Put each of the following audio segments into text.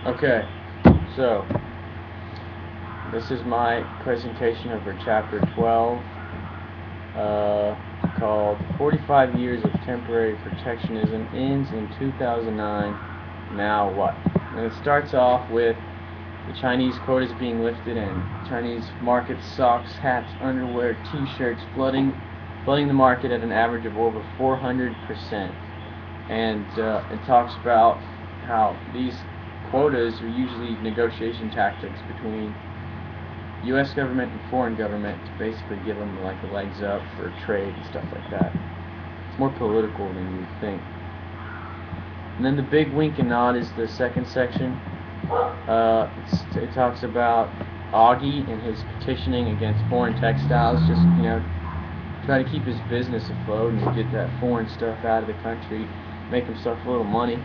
Okay, so this is my presentation over chapter 12, uh, called 45 Years of Temporary Protectionism Ends in 2009, Now What? And it starts off with the Chinese quotas being lifted and Chinese market socks, hats, underwear, t-shirts flooding the market at an average of over 400%. And it talks about how these quotas are usually negotiation tactics between U.S. government and foreign government to basically give them like a legs up for trade and stuff like that. It's more political than you'd think. And then the big wink and nod is the second section. It talks about Augie and his petitioning against foreign textiles, just try to keep his business afloat and get that foreign stuff out of the country, make himself a little money.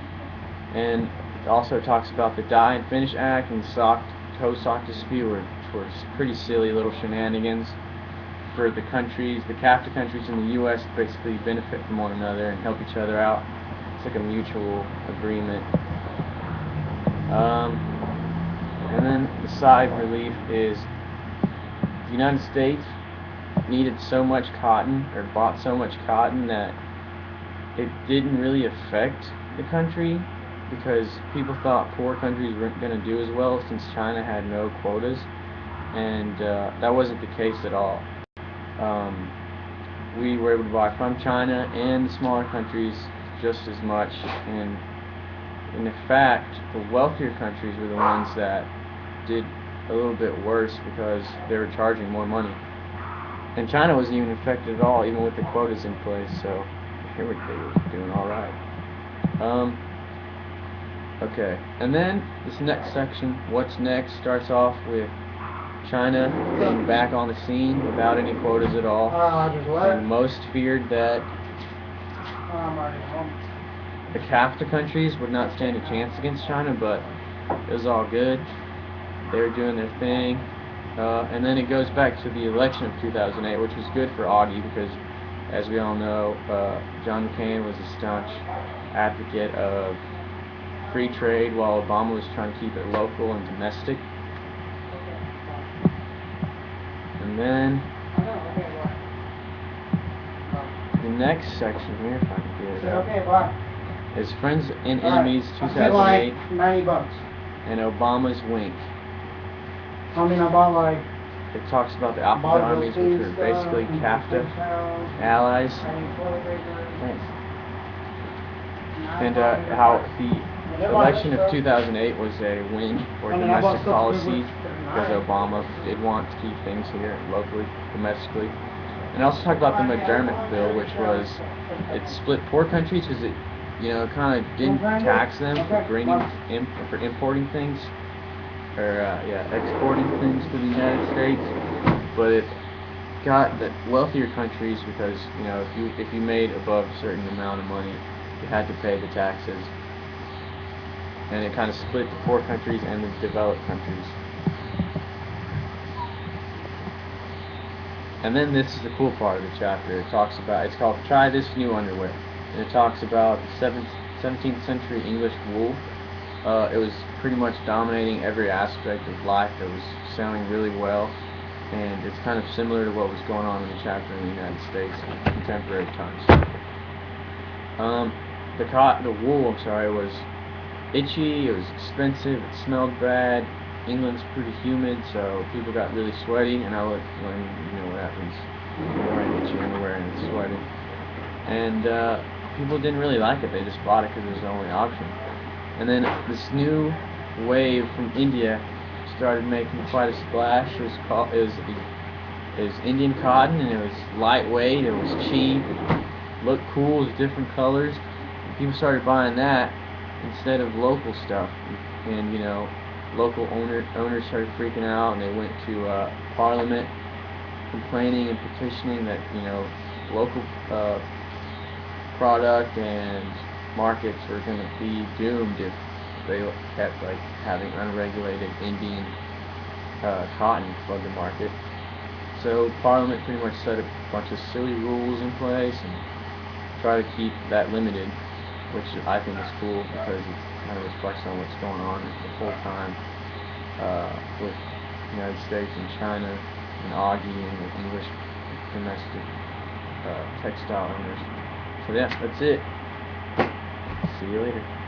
And it also talks about the Dye and Finish Act and toe-sock dispute, which were pretty silly little shenanigans for the countries, the CAFTA countries in the U.S. basically benefit from one another and help each other out. It's like a mutual agreement. And then the sigh of relief is the United States needed so much cotton, or bought so much cotton, that it didn't really affect the country because people thought poor countries weren't going to do as well since China had no quotas, and that wasn't the case at all. We were able to buy from China and the smaller countries just as much, and in fact, the wealthier countries were the ones that did a little bit worse because they were charging more money. And China wasn't even affected at all, even with the quotas in place, so they were doing alright. Okay, and then this next section, what's next, starts off with China being back on the scene without any quotas at all. And most feared that the CAFTA countries would not stand a chance against China, but it was all good. They were doing their thing. And then it goes back to the election of 2008, which was good for Augie because, as we all know, John McCain was a staunch advocate of free trade while Obama was trying to keep it local and domestic. And then the next section here, if I can get it up, is Friends and Enemies 2008 and Obama's wink. It talks about the Alphabet armies, which were basically CAFTA allies, and how the election of 2008 was a win for domestic policy because Obama did want to keep things here locally, domestically. And also talk about the McDermott bill, which was, it split poor countries because it kind of didn't tax them for importing things, or exporting things to the United States, but it got the wealthier countries because if you made above a certain amount of money, you had to pay the taxes, and it kind of split the poor countries and the developed countries. And then this is the cool part of the chapter. It talks about, it's called Try This New Underwear, and it talks about the 17th century English wool. It was pretty much dominating every aspect of life. It was selling really well, and it's kind of similar to what was going on in the chapter in the United States in contemporary times. The wool, was itchy, it was expensive, it smelled bad. England's pretty humid, so people got really sweaty, and when what happens, you're wearing itchy underwear and it's sweating. And people didn't really like it, they just bought it because it was the only option. And then this new wave from India started making quite a splash. It was Indian cotton, and it was lightweight, it was cheap, looked cool, it was different colors. And people started buying that instead of local stuff, and local owners started freaking out, and they went to Parliament complaining and petitioning that local product and markets were going to be doomed if they kept having unregulated Indian cotton flood the market. So Parliament pretty much set a bunch of silly rules in place and try to keep that limited. which I think is cool because it kind of reflects on what's going on the whole time with the United States and China and Augie and the English domestic textile owners. So yeah, that's it. See you later.